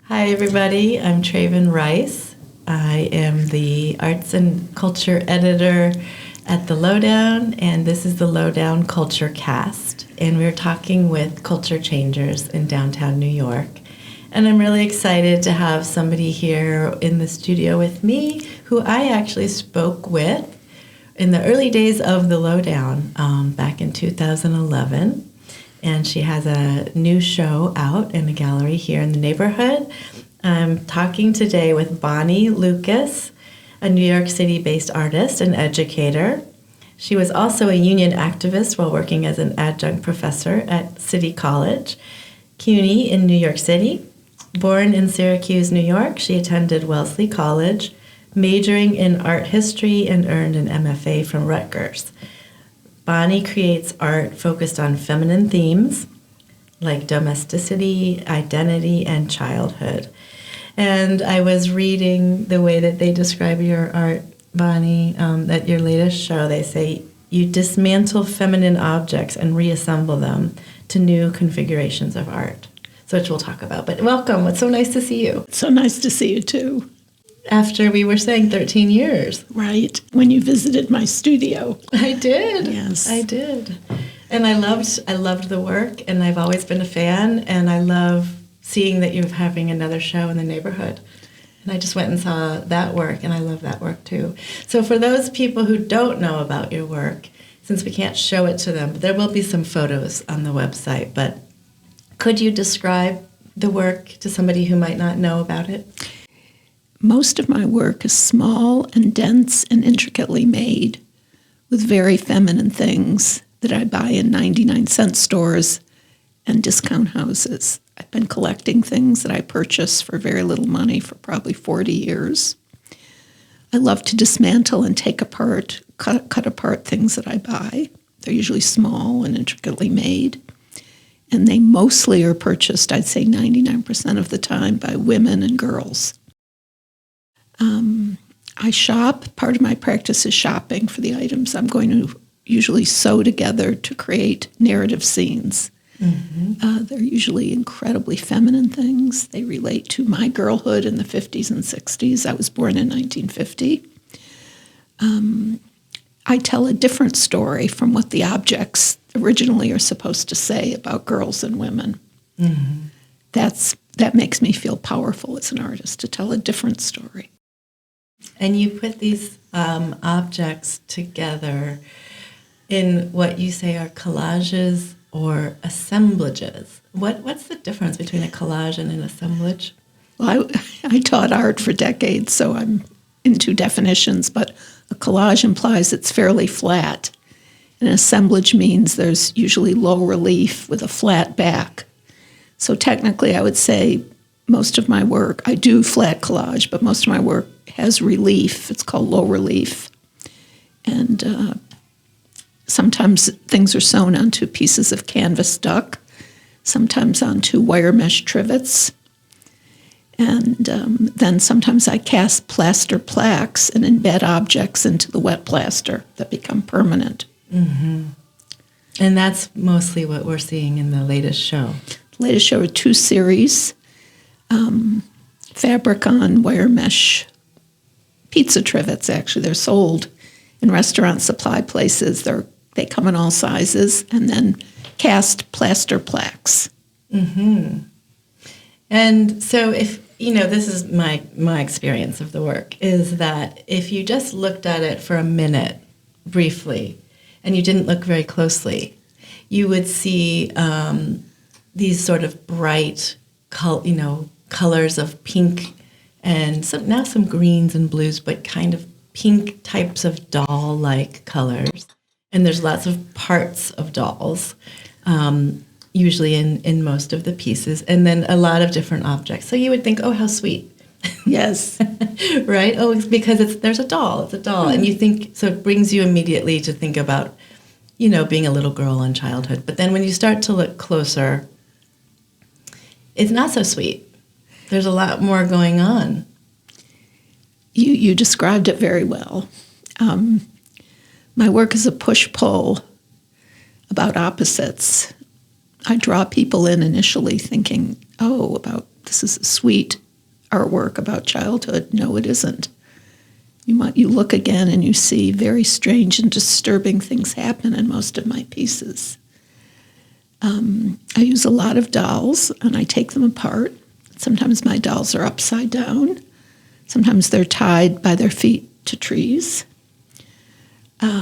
Hi, everybody. I'm Traven Rice. I am the Arts and Culture Editor at The Lowdown, and this is the Lowdown Culture Cast. And we're talking with culture changers in downtown New York. And I'm really excited to have somebody here in the studio with me who I actually spoke with in the early days of The Lowdown back in 2011. And she has a new show out in a gallery here in the neighborhood. I'm talking today with Bonnie Lucas, a New York City-based artist and educator. She was also a union activist while working as an adjunct professor at City College, CUNY in New York City. Born in Syracuse, New York, she attended Wellesley College, majoring in art history and earned an MFA from Rutgers. Bonnie creates art focused on feminine themes like domesticity, identity, and childhood. And I was reading the way that they describe your art, Bonnie, at your latest show. They say you dismantle feminine objects and reassemble them to new configurations of art, so which we'll talk about. But welcome. It's so nice to see you. So nice to see you, too. After we were saying 13 years. Right, when you visited my studio. I did. Yes. I did. And I loved the work, and I've always been a fan, and I love seeing that you're having another show in the neighborhood. And I just went and saw that work, and I love that work too. So for those people who don't know about your work, since we can't show it to them, there will be some photos on the website, but could you describe the work to somebody who might not know about it? Most of my work is small and dense and intricately made with very feminine things that I buy in 99-cent stores and discount houses. I've been collecting things that I purchase for very little money for probably 40 years. I love to dismantle and take apart, cut apart things that I buy. They're usually small and intricately made. And they mostly are purchased, I'd say 99% of the time, by women and girls. I shop. Part of my practice is shopping for the items I'm going to usually sew together to create narrative scenes. Mm-hmm. They're usually incredibly feminine things. They relate to my girlhood in the 50s and 60s. I was born in 1950. I tell a different story from what the objects originally are supposed to say about girls and women. Mm-hmm. That makes me feel powerful as an artist, to tell a different story. And you put these objects together in what you say are collages or assemblages. What's the difference between a collage and an assemblage? Well, I taught art for decades, so I'm into definitions, but a collage implies it's fairly flat. An assemblage means there's usually low relief with a flat back. So technically, I would say most of my work, I do flat collage, but most of my work has relief. It's called low relief. And sometimes things are sewn onto pieces of canvas duck, sometimes onto wire mesh trivets. And then sometimes I cast plaster plaques and embed objects into the wet plaster that become permanent. Mm-hmm. And that's mostly what we're seeing in the latest show. The latest show are 2 series. Fabric on wire mesh pizza trivets, actually. They're sold in restaurant supply places. They come in all sizes, and then cast plaster plaques. Mm-hmm. And so this is my experience of the work, is that if you just looked at it for a minute, briefly, and you didn't look very closely, you would see these sort of bright, colors of pink and some greens and blues, but kind of pink types of doll-like colors. And there's lots of parts of dolls, usually in most of the pieces, and then a lot of different objects. So you would think, oh, how sweet. Yes. Right? Oh, it's because there's a doll. It's a doll. Mm-hmm. And you think, so it brings you immediately to think about, being a little girl in childhood. But then when you start to look closer, it's not so sweet. There's a lot more going on. You described it very well. My work is a push-pull about opposites. I draw people in initially thinking, about this is a sweet artwork about childhood. No, it isn't. You look again and you see very strange and disturbing things happen in most of my pieces. I use a lot of dolls, and I take them apart. Sometimes my dolls are upside down. Sometimes they're tied by their feet to trees.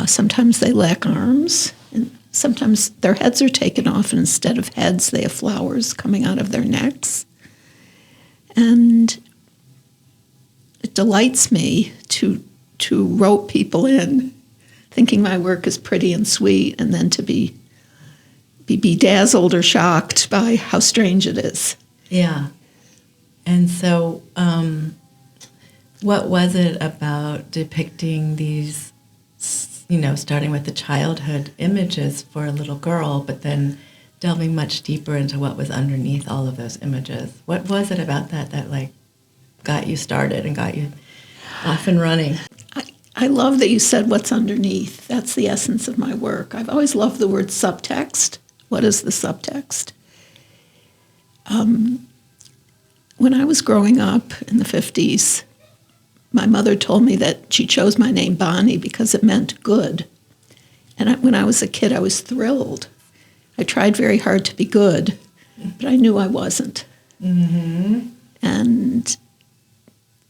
Sometimes they lack arms. And sometimes their heads are taken off, and instead of heads, they have flowers coming out of their necks. And it delights me to rope people in, thinking my work is pretty and sweet, and then to be bedazzled or shocked by how strange it is. Yeah. And so what was it about depicting these, starting with the childhood images for a little girl, but then delving much deeper into what was underneath all of those images? What was it about that got you started and got you off and running? I love that you said what's underneath. That's the essence of my work. I've always loved the word subtext. What is the subtext? When I was growing up in the 50s, my mother told me that she chose my name Bonnie because it meant good. And when I was a kid, I was thrilled. I tried very hard to be good, but I knew I wasn't. Mm-hmm. And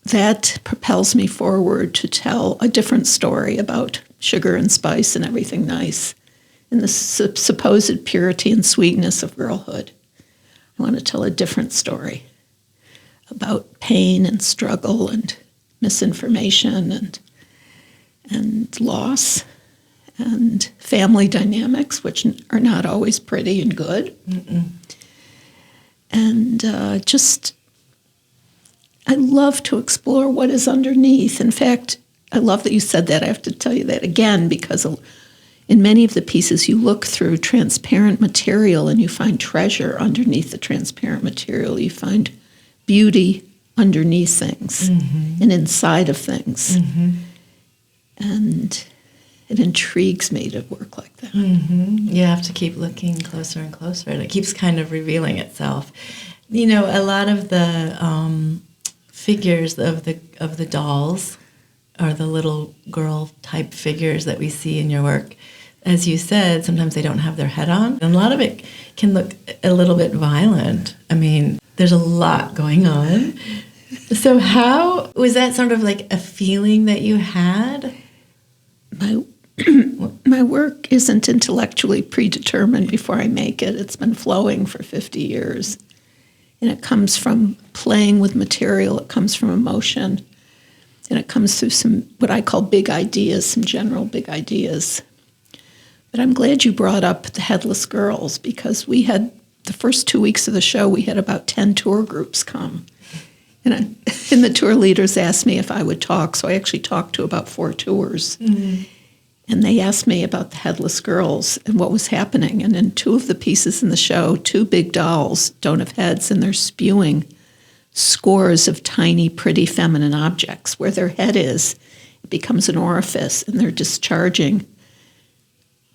that propels me forward to tell a different story about sugar and spice and everything nice and the supposed purity and sweetness of girlhood. I want to tell a different story about pain and struggle and misinformation and loss and family dynamics, which are not always pretty and good. Mm-mm. And I love to explore what is underneath. In fact, I love that you said that. I have to tell you that again, because in many of the pieces you look through transparent material and you find treasure underneath the transparent material. You find beauty underneath things mm-hmm. and inside of things. Mm-hmm. And it intrigues me to work like that. Mm-hmm. You have to keep looking closer and closer, and it keeps kind of revealing itself. A lot of the figures of the dolls are the little girl type figures that we see in your work. As you said, sometimes they don't have their head on. And a lot of it can look a little bit violent. I mean, there's a lot going on. So how was that sort of like a feeling that you had? My work isn't intellectually predetermined before I make it. It's been flowing for 50 years. And it comes from playing with material. It comes from emotion. And it comes through some, what I call big ideas, some general big ideas. But I'm glad you brought up the Headless Girls, because we had, the first 2 weeks of the show, we had about 10 tour groups come. And the tour leaders asked me if I would talk, so I actually talked to about 4 tours. Mm-hmm. And they asked me about the Headless Girls and what was happening. And in 2 of the pieces in the show, 2 big dolls don't have heads, and they're spewing scores of tiny, pretty feminine objects. Where their head is, it becomes an orifice, and they're discharging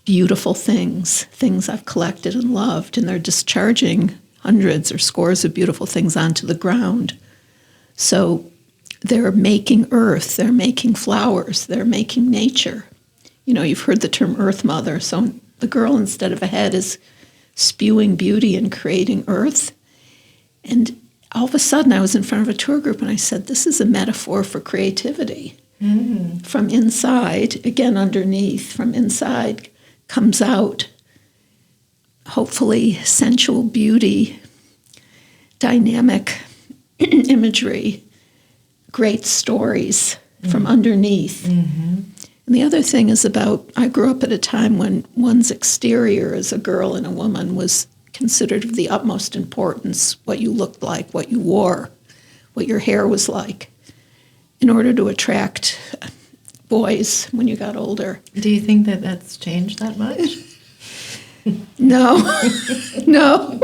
beautiful things I've collected and loved, and they're discharging hundreds or scores of beautiful things onto the ground. So they're making earth, they're making flowers, they're making nature. You've heard the term Earth Mother, so the girl, instead of a head, is spewing beauty and creating earth. And all of a sudden, I was in front of a tour group, and I said, this is a metaphor for creativity. Mm-hmm. From inside, again underneath, from inside comes out, hopefully, sensual beauty, dynamic imagery, great stories mm-hmm. from underneath. Mm-hmm. And the other thing is I grew up at a time when one's exterior as a girl and a woman was considered of the utmost importance, what you looked like, what you wore, what your hair was like, in order to attract boys when you got older. Do you think that that's changed that much? No. No.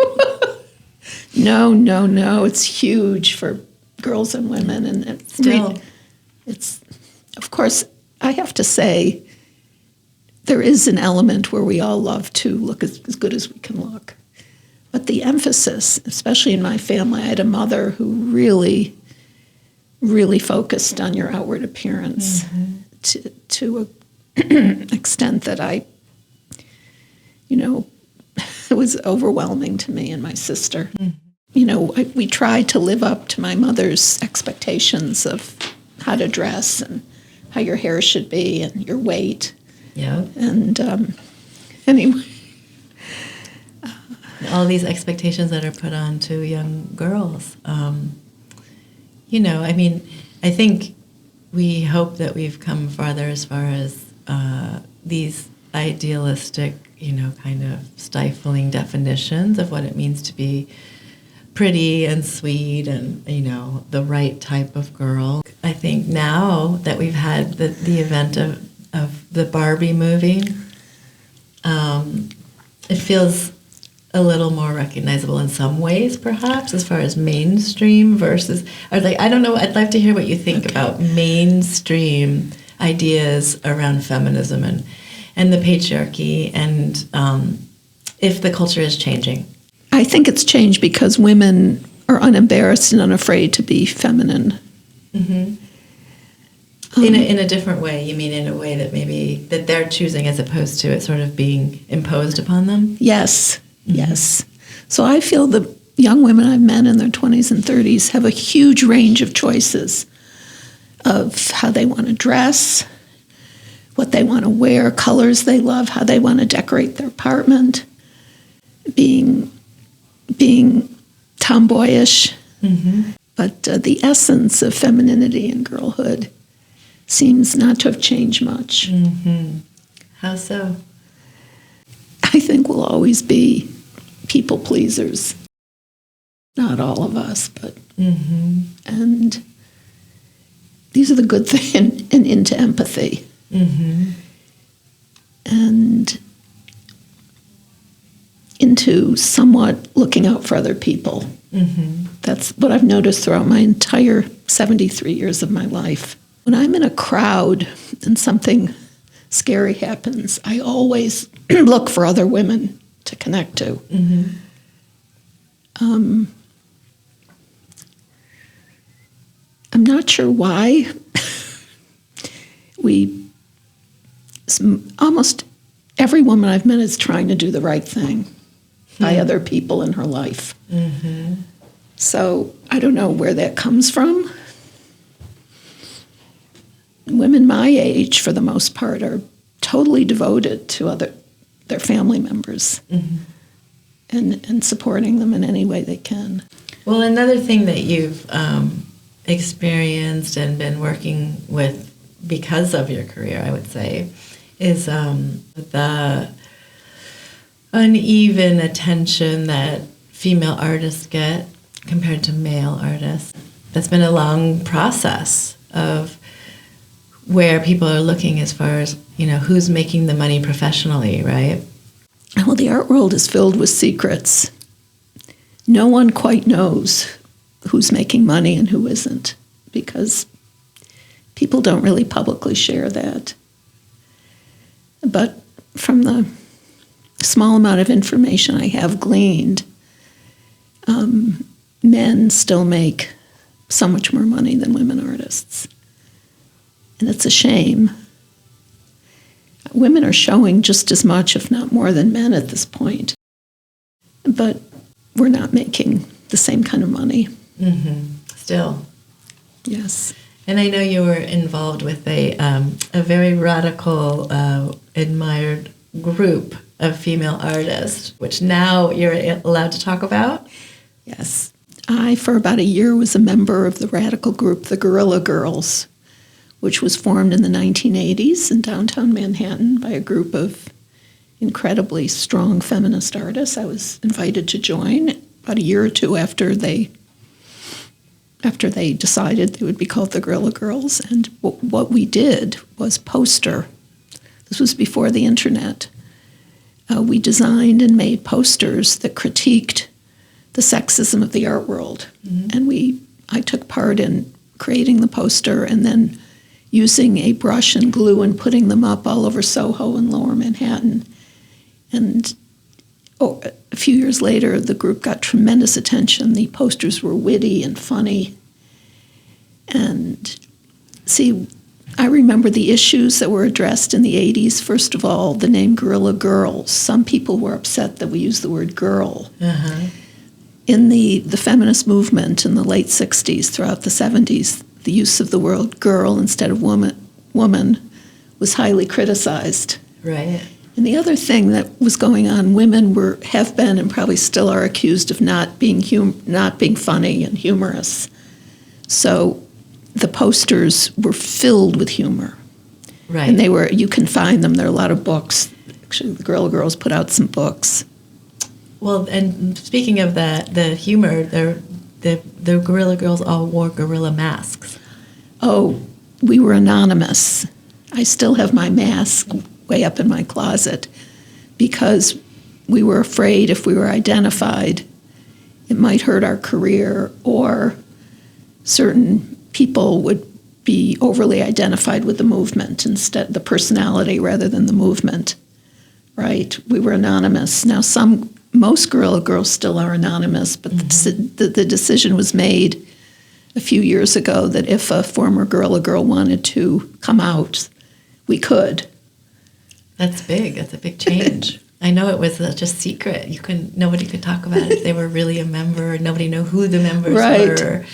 It's huge for girls and women. And still, it's, of course, I have to say, there is an element where we all love to look as good as we can look. But the emphasis, especially in my family, I had a mother who really, really focused on your outward appearance to an extent that it was overwhelming to me and my sister. We tried to live up to my mother's expectations of how to dress and how your hair should be and your weight. Yeah. And anyway. All these expectations that are put on to young girls. I think we hope that we've come farther as far as these idealistic, kind of stifling definitions of what it means to be pretty and sweet and, the right type of girl. I think now that we've had the event of the Barbie movie, it feels a little more recognizable in some ways, perhaps, as far as mainstream versus, I don't know, I'd like to hear what you think about mainstream ideas around feminism and the patriarchy, and if the culture is changing. I think it's changed because women are unembarrassed and unafraid to be feminine. Mm-hmm. In a different way, you mean in a way that maybe that they're choosing as opposed to it sort of being imposed upon them? Yes. Yes. So I feel the young women I've met in their 20s and 30s have a huge range of choices of how they want to dress, what they want to wear, colors they love, how they want to decorate their apartment, being tomboyish. Mm-hmm. But the essence of femininity and girlhood seems not to have changed much. Mm-hmm. How so? I think we'll always be people pleasers. Not all of us, but and these are the good things, and into empathy, and into somewhat looking out for other people. That's what I've noticed throughout my entire 73 years of my life. When I'm in a crowd and something scary happens, I always look for other women to connect to. I'm not sure why. Almost every woman I've met is trying to do the right thing by other people in her life. So I don't know where that comes from. Women my age, for the most part, are totally devoted to their family members and supporting them in any way they can. Well, another thing that you've experienced and been working with because of your career, I would say, is the uneven attention that female artists get compared to male artists. That's been a long process of where people are looking as far as, who's making the money professionally, right? Well, the art world is filled with secrets. No one quite knows who's making money and who isn't, because people don't really publicly share that. But from the small amount of information I have gleaned, men still make so much more money than women artists. And it's a shame. Women are showing just as much, if not more, than men at this point. But we're not making the same kind of money. Still. Yes. And I know you were involved with a very radical, admired group of female artists, which now you're allowed to talk about? Yes. I, for about a year, was a member of the radical group, the Guerrilla Girls, which was formed in the 1980s in downtown Manhattan by a group of incredibly strong feminist artists. I was invited to join about a year or two after they decided they would be called the Guerrilla Girls. And what we did was poster. This was before the internet. We designed and made posters that critiqued the sexism of the art world. And I took part in creating the poster and then using a brush and glue and putting them up all over Soho and Lower Manhattan. And a few years later, the group got tremendous attention. The posters were witty and funny. And see, I remember the issues that were addressed in the 80s. First of all, the name Guerrilla Girls. Some people were upset that we used the word girl. Uh-huh. In the feminist movement in the late 60s, throughout the 70s, the use of the word girl instead of woman was highly criticized. Right. And the other thing that was going on, women have been and probably still are accused of not being funny and humorous. So the posters were filled with humor. Right. And you can find them. There are a lot of books. Actually, the Guerrilla Girls put out some books. Well, and speaking of that, the humor, the Guerrilla Girls all wore gorilla masks. Oh, we were anonymous. I still have my mask way up in my closet because we were afraid if we were identified, it might hurt our career, or certain people would be overly identified with the movement instead, the personality rather than the movement. Right? We were anonymous. Now, most Guerrilla Girls still are anonymous, but the decision was made a few years ago that if a former Guerrilla Girl wanted to come out, we could. That's big. That's a big change. I know it was such a secret. Nobody could talk about it if they were really a member. Nobody knew who the members were.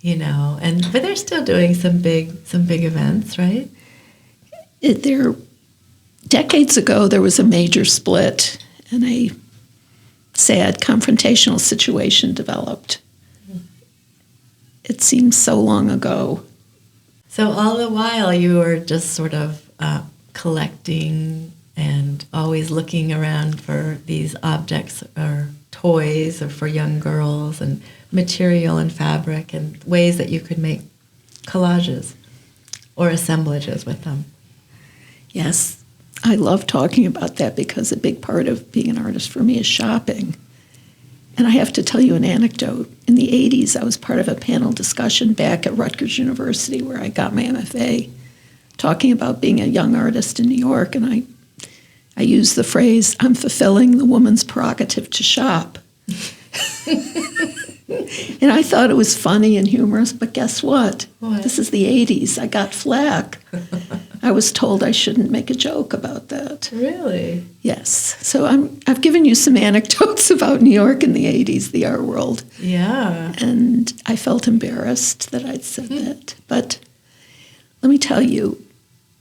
But they're still doing some big events, right? Decades ago, there was a major split, and a sad confrontational situation developed. It seems so long ago. So all the while, you were just sort of collecting and always looking around for these objects or toys or for young girls and material and fabric and ways that you could make collages or assemblages with them. Yes, I love talking about that because a big part of being an artist for me is shopping. And I have to tell you an anecdote. In the 80s, I was part of a panel discussion back at Rutgers University where I got my MFA, talking about being a young artist in New York. And I used the phrase, I'm fulfilling the woman's prerogative to shop. And I thought it was funny and humorous, but guess what? This is the 80s. I got flack. I was told I shouldn't make a joke about that. Really? Yes. So I've given you some anecdotes about New York in the 80s, the art world. Yeah. And I felt embarrassed that I'd said that. But let me tell you,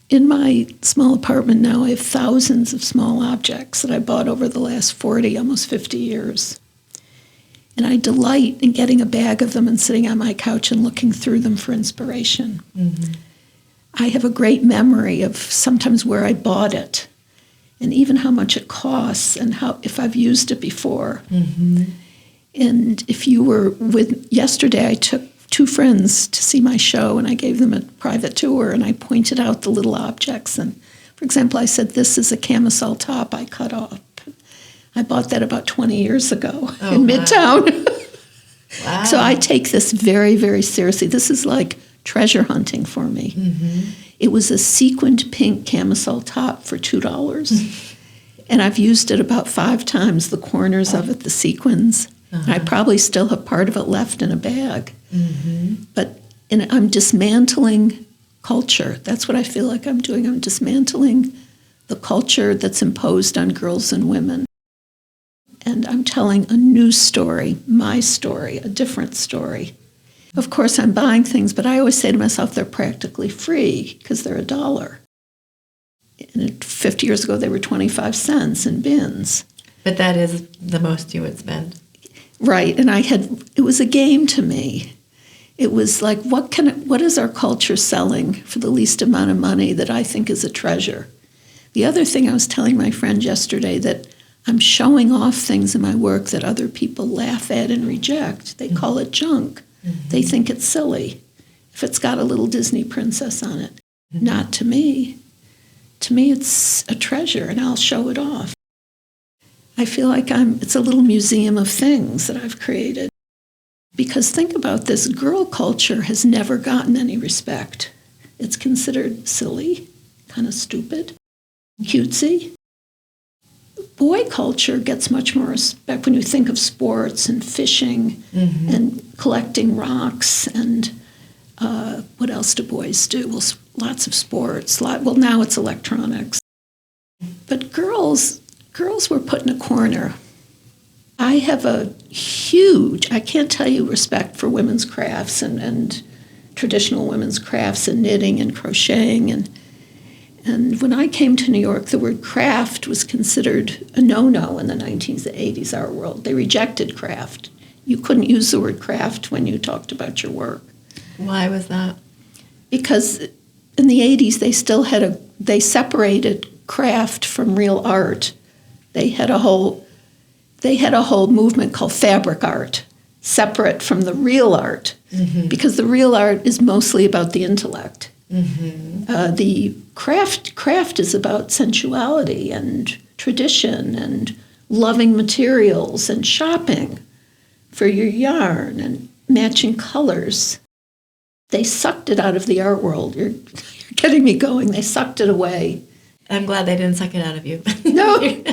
in my small apartment now, I have thousands of small objects that I bought over the last 40, almost 50 years. And I delight in getting a bag of them and sitting on my couch and looking through them for inspiration. Mm-hmm. I have a great memory of sometimes where I bought it and even how much it costs and if I've used it before. Mm-hmm. And if you were yesterday I took 2 friends to see my show and I gave them a private tour and I pointed out the little objects. And for example, I said, this is a camisole top I cut off. I bought that about 20 years ago in Midtown. Wow. So I take this very, very seriously. This is like treasure hunting for me. Mm-hmm. It was a sequined pink camisole top for $2. And I've used it about 5 times, the corners of it, the sequins. Uh-huh. I probably still have part of it left in a bag. Mm-hmm. But I'm dismantling culture. That's what I feel like I'm doing. I'm dismantling the culture that's imposed on girls and women. And I'm telling a new story, my story, a different story. Of course, I'm buying things, but I always say to myself, they're practically free because they're $1. And 50 years ago, they were 25 cents in bins. But that is the most you would spend. Right, and it was a game to me. It was like, what is our culture selling for the least amount of money that I think is a treasure? The other thing I was telling my friend yesterday, that I'm showing off things in my work that other people laugh at and reject. They call it junk. Mm-hmm. They think it's silly if it's got a little Disney princess on it. Mm-hmm. Not to me. To me, it's a treasure, and I'll show it off. I feel like it's a little museum of things that I've created. Because think about this, girl culture has never gotten any respect. It's considered silly, kind of stupid, cutesy. boy culture gets much more respect when you think of sports and fishing and collecting rocks and what else do boys do? Well, lots of sports. Well, now it's electronics. But girls were put in a corner. I have a huge, I can't tell you, respect for women's crafts and traditional women's crafts and knitting and crocheting. And when I came to New York, the word craft was considered a no-no in the 1980s art world. They rejected craft. You couldn't use the word craft when you talked about your work. Why was that? Because in the 80s, they separated craft from real art. They had a whole movement called fabric art, separate from the real art, because the real art is mostly about the intellect. The craft is about sensuality and tradition and loving materials and shopping for your yarn and matching colors. They sucked it out of the art world. You're getting me going. They sucked it away. I'm glad they didn't suck it out of you. No. You've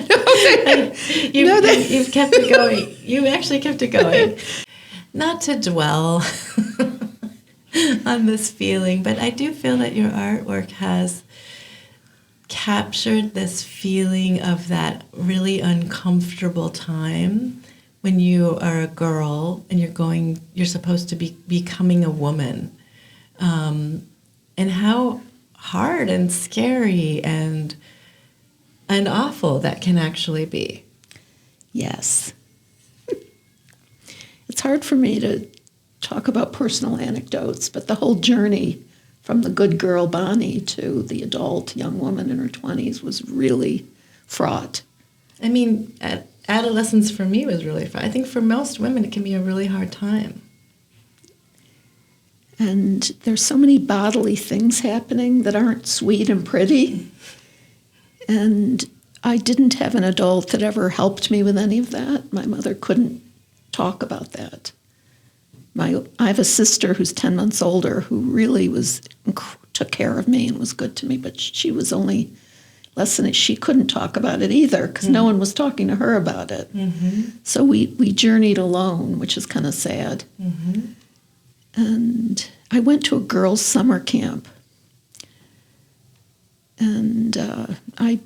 kept it going. You actually kept it going. Not to dwell on this feeling, but I do feel that your artwork has captured this feeling of that really uncomfortable time when you are a girl and you're supposed to be becoming a woman, and how hard and scary and awful that can actually be. Yes. It's hard for me to talk about personal anecdotes, but the whole journey from the good girl Bonnie to the adult young woman in her 20s was really fraught. I mean, adolescence for me was really fraught. I think for most women it can be a really hard time. And there's so many bodily things happening that aren't sweet and pretty. And I didn't have an adult that ever helped me with any of that. My mother couldn't talk about that. I have a sister who's 10 months older who really took care of me and was good to me, but she was only less than it. She couldn't talk about it either because no one was talking to her about it. So we journeyed alone, which is kind of sad. And I went to a girls' summer camp. And I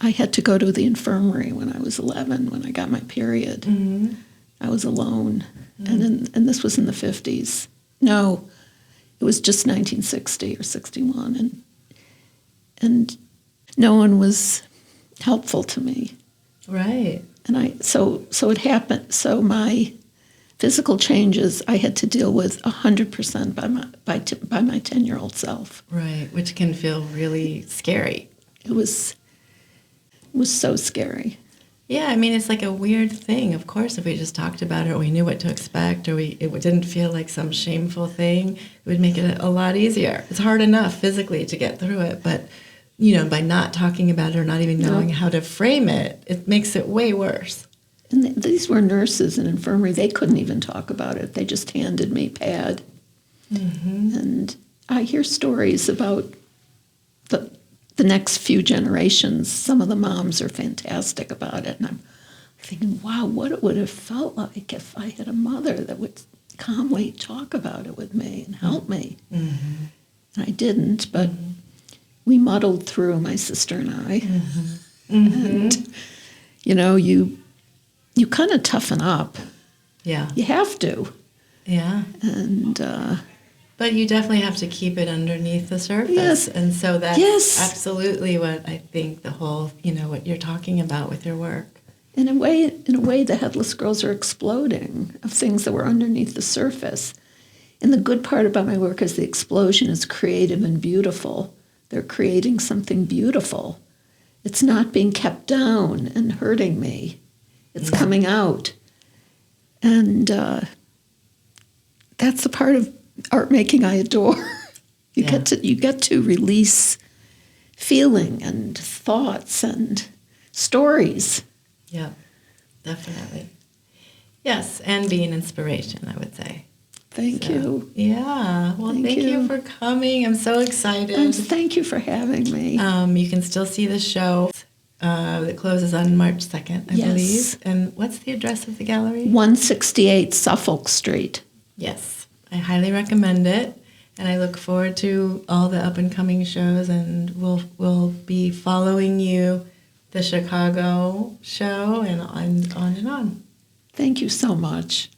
had to go to the infirmary when I was 11, when I got my period. I was alone. And this was in the 50s. No, it was just 1960 or 61. And no one was helpful to me. Right. And so it happened. So my physical changes I had to deal with 100% by my 10-year-old self. Right, which can feel really scary. It was so scary. Yeah, I mean, it's like a weird thing. Of course, if we just talked about it or we knew what to expect or it didn't feel like some shameful thing, it would make it a lot easier. It's hard enough physically to get through it, but by not talking about it or not even knowing how to frame it, it makes it way worse. And these were nurses in infirmary. They couldn't even talk about it. They just handed me pad. And I hear stories about the next few generations. Some of the moms are fantastic about it. And I'm thinking, wow, what it would have felt like if I had a mother that would calmly talk about it with me and help me. And I didn't, but we muddled through, my sister and I. And, you kind of toughen up. Yeah. You have to. Yeah. And but you definitely have to keep it underneath the surface. Yes. And so that's absolutely what I think the whole, what you're talking about with your work. In a way, the Headless Girls are exploding of things that were underneath the surface. And the good part about my work is the explosion is creative and beautiful. They're creating something beautiful. It's not being kept down and hurting me. It's coming out. And that's the part of art making I adore. You get to release feeling and thoughts and stories. Yeah, definitely. Yes, and be an inspiration, I would say. Thank you. Yeah. Well, thank you for coming. I'm so excited. And thank you for having me. You can still see the show that closes on March 2nd, I Yes. believe. And what's the address of the gallery? 168 Suffolk Street. Yes, I highly recommend it. And I look forward to all the up-and-coming shows, and we'll be following you, the Chicago show, and on and on. Thank you so much.